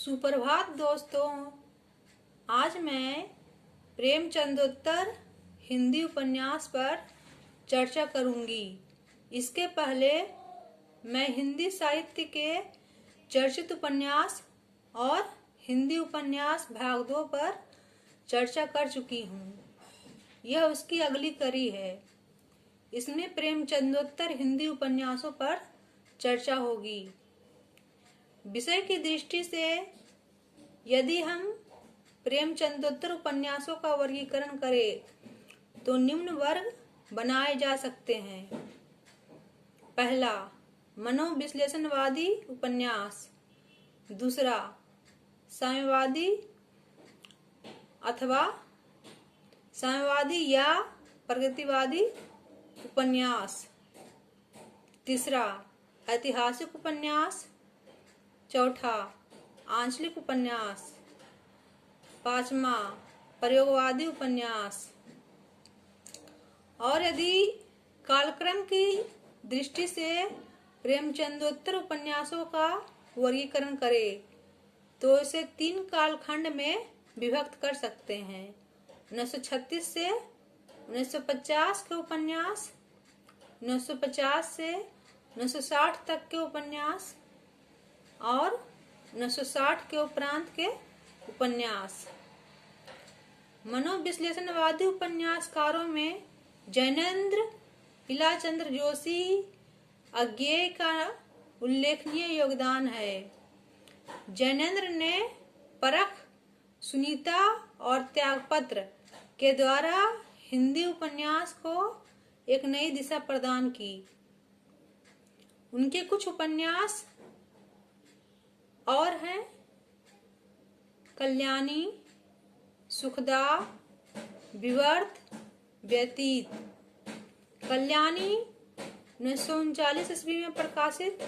सुप्रभात दोस्तों। आज मैं प्रेमचंदोत्तर हिंदी उपन्यास पर चर्चा करूंगी। इसके पहले मैं हिंदी साहित्य के चर्चित उपन्यास और हिंदी उपन्यास भाग 2 पर चर्चा कर चुकी हूँ। यह उसकी अगली कड़ी है। इसमें प्रेमचंदोत्तर हिंदी उपन्यासों पर चर्चा होगी। विषय की दृष्टि से यदि हम प्रेमचंदोत्तर उपन्यासों का वर्गीकरण करें तो निम्न वर्ग बनाए जा सकते हैं। पहला, मनोविश्लेषणवादी उपन्यास। दूसरा, साम्यवादी अथवा साम्यवादी या प्रगतिवादी उपन्यास। तीसरा, ऐतिहासिक उपन्यास। चौथा, आंचलिक उपन्यास। पांचवा, प्रयोगवादी उपन्यास। और यदि कालक्रम की दृष्टि से प्रेमचंदोत्तर उपन्यासों का वर्गीकरण करें तो इसे 3 कालखंड में विभक्त कर सकते हैं। 1936 से 1950 के उपन्यास, 1950 से 1960 तक के उपन्यास और 1960 के उपरांत के उपन्यास। मनोविश्लेषणवादी उपन्यासकारों में जैनेन्द्र इलाचंद्र जोशी अज्ञेय का उल्लेखनीय योगदान है। जैनेन्द्र ने परख, सुनीता और त्यागपत्र के द्वारा हिंदी उपन्यास को एक नई दिशा प्रदान की। उनके कुछ उपन्यास और हैं कल्याणी, सुखदा, विवर्त, व्यतीत। कल्याणी 1939 ईस्वी में प्रकाशित,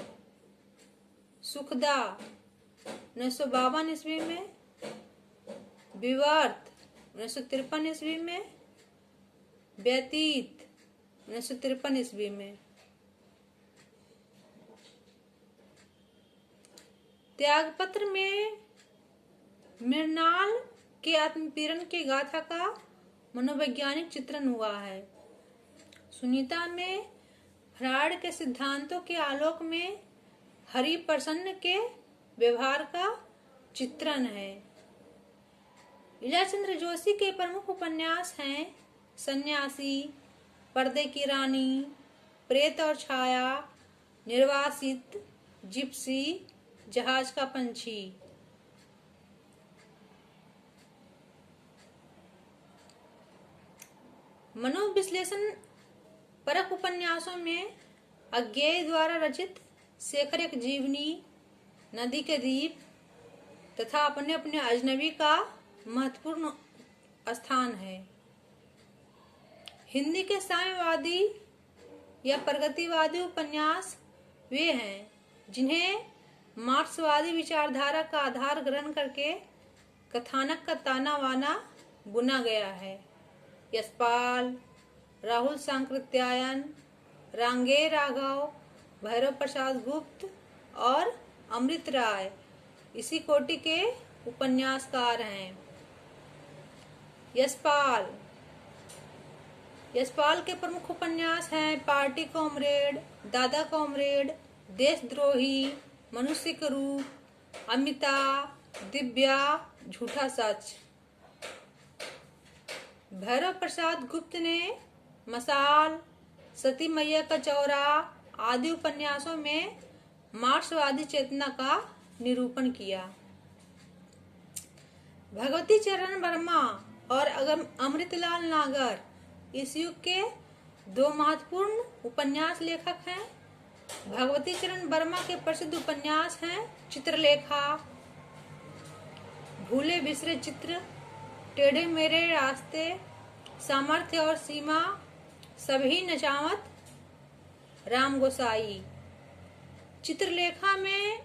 सुखदा 1952 ईस्वी में, विवर्त 1953 ईस्वी में, व्यतीत 1953 ईस्वी में। त्यागपत्र में मृणाल के आत्मपीड़न के गाथा का मनोवैज्ञानिक चित्रण हुआ है। सुनीता में फ्रायड के सिद्धांतों के आलोक में हरि प्रसन्न के व्यवहार का चित्रण है। इलाचंद्र जोशी के प्रमुख उपन्यास हैं सन्यासी, पर्दे की रानी, प्रेत और छाया, निर्वासित, जिप्सी, जहाज का पंछी। मनोविश्लेषण परक उपन्यासों में अज्ञेय द्वारा रचित शेखर एक जीवनी, नदी के द्वीप तथा अपने अपने अजनबी का महत्वपूर्ण स्थान है। हिंदी के साम्यवादी या प्रगतिवादी उपन्यास वे हैं जिन्हें मार्क्सवादी विचारधारा का आधार ग्रहण करके कथानक का ताना बाना बुना गया है। यशपाल, राहुल सांकृत्यायन, रांगे राघव, भैरव प्रसाद गुप्त और अमृत राय इसी कोटि के उपन्यासकार हैं। यशपाल के प्रमुख उपन्यास हैं पार्टी कॉमरेड, दादा कॉमरेड, देशद्रोही, मनुष्य के रूप, अमिता, दिव्या, झूठा सच। भैरव प्रसाद गुप्त ने मसाल, सती मैया का चौरा आदि उपन्यासों में मार्क्सवादी चेतना का निरूपण किया। भगवती चरण वर्मा और अमृतलाल नागर इस युग के 2 महत्वपूर्ण उपन्यास लेखक हैं। भगवती चरण वर्मा के प्रसिद्ध उपन्यास हैं चित्रलेखा, भूले बिसरे चित्र, टेढ़े मेढ़े रास्ते, सामर्थ्य और सीमा, सभी नचावत, राम गोसाई। चित्रलेखा में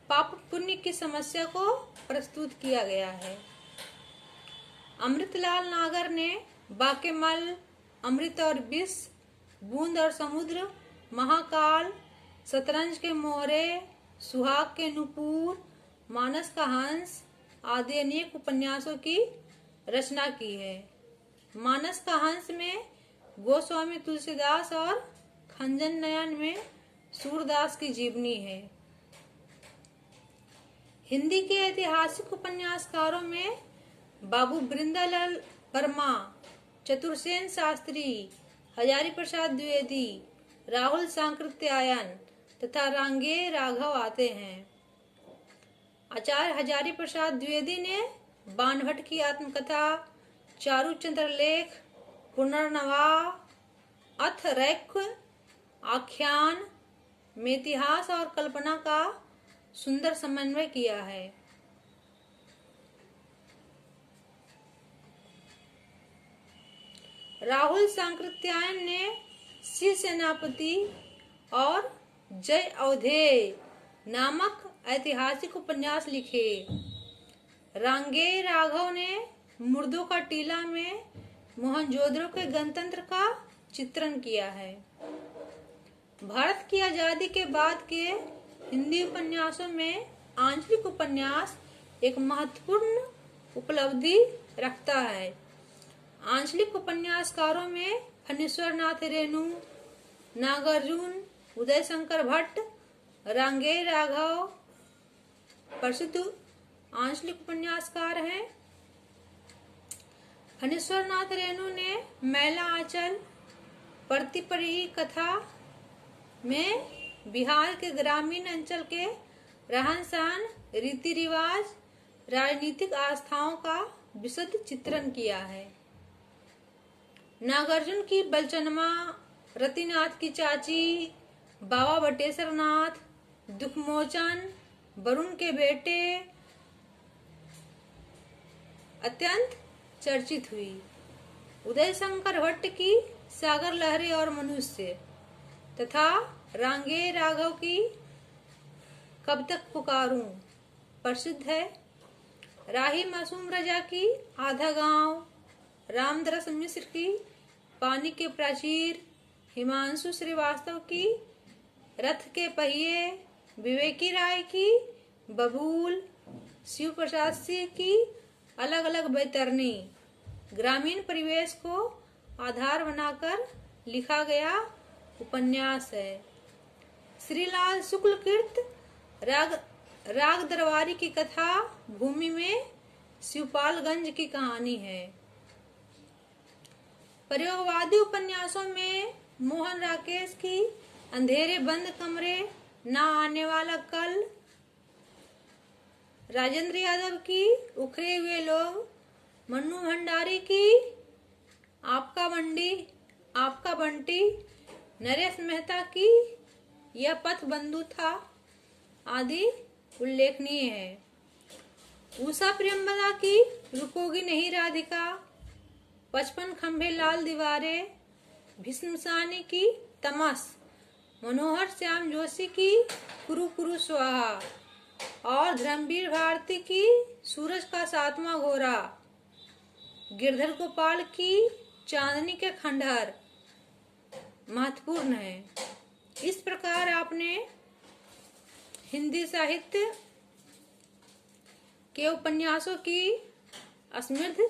पाप पुण्य की समस्या को प्रस्तुत किया गया है। अमृतलाल नागर ने बाकेमल, अमृत और विष, बूंद और समुद्र, महाकाल, शतरंज के मोहरे, सुहाग के नुपुर, मानस का हंस आदि अनेक उपन्यासों की रचना की है। मानस का हंस में गोस्वामी तुलसीदास और खंजन नयन में सूरदास की जीवनी है। हिंदी के ऐतिहासिक उपन्यासकारों में बाबू वृंदालाल वर्मा, चतुरसेन शास्त्री, हजारी प्रसाद द्विवेदी, राहुल सांकृत्यायन तथा रांगे राघव आते हैं। आचार्य हजारी प्रसाद द्विवेदी ने बाणभट्ट की आत्मकथा, चारुचंद्र लेख, पुनर्नवा, अथरैक्य आख्यान में इतिहास और कल्पना का सुंदर समन्वय किया है। राहुल सांकृत्यायन ने शिव सेनापति और जय अवधेय नामक ऐतिहासिक उपन्यास लिखे। रांगे राघव ने मुर्दों का टीला में मोहनजोदड़ो के गणतंत्र का चित्रण किया है। भारत की आजादी के बाद के हिंदी उपन्यासों में आंचलिक उपन्यास एक महत्वपूर्ण उपलब्धि रखता है। आंचलिक उपन्यासकारों में फणीश्वर नाथ रेणु, नागार्जुन, उदय शंकर भट्ट, रांगे राघव प्रसिद्ध आंचलिक उपन्यासकार हैं। फणीश्वर नाथ रेणु ने मैला आंचल प्रतिपरी कथा में बिहार के ग्रामीण अंचल के रहन सहन, रीति रिवाज, राजनीतिक आस्थाओं का विशद चित्रण किया है। नागार्जुन की बलचनमा, रतिनाथ की चाची, बाबा बटेश्वर नाथ, दुखमोचन, वरुण के बेटे अत्यंत चर्चित हुई। उदय शंकर भट्ट की सागर लहरी और मनुष्य तथा रांगे राघव की कब तक पुकारूं प्रसिद्ध है। राही मासूम रजा की आधा गांव, रामदरस मिश्र की पानी के प्राचीर, हिमांशु श्रीवास्तव की रथ के पहिए, विवेकी राय की बबूल, शिव प्रसाद सिंह की अलग अलग बैतरनी ग्रामीण परिवेश को आधार बनाकर लिखा गया उपन्यास है। श्रीलाल शुक्लकृत राग दरबारी की कथा भूमि में शिवपालगंज की कहानी है। प्रयोगवादी उपन्यासों में मोहन राकेश की अंधेरे बंद कमरे, ना आने वाला कल, राजेंद्र यादव की उखड़े हुए लोग, मन्नू भंडारी की आपका बंटी, नरेश मेहता की यह पथ बंधु था आदि उल्लेखनीय है। उषा प्रियंवदा की रुकोगी नहीं राधिका, 55 खंभे लाल दीवारें, भीष्म सानी की तमस, मनोहर श्याम जोशी की कुरु कुरु स्वाहा और धर्मवीर भारती की सूरज का सातवां घोड़ा, गिरधर गोपाल की चांदनी के खंडहर महत्वपूर्ण है। इस प्रकार आपने हिंदी साहित्य के उपन्यासों की समृद्ध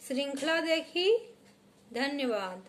श्रृंखला देखी। धन्यवाद।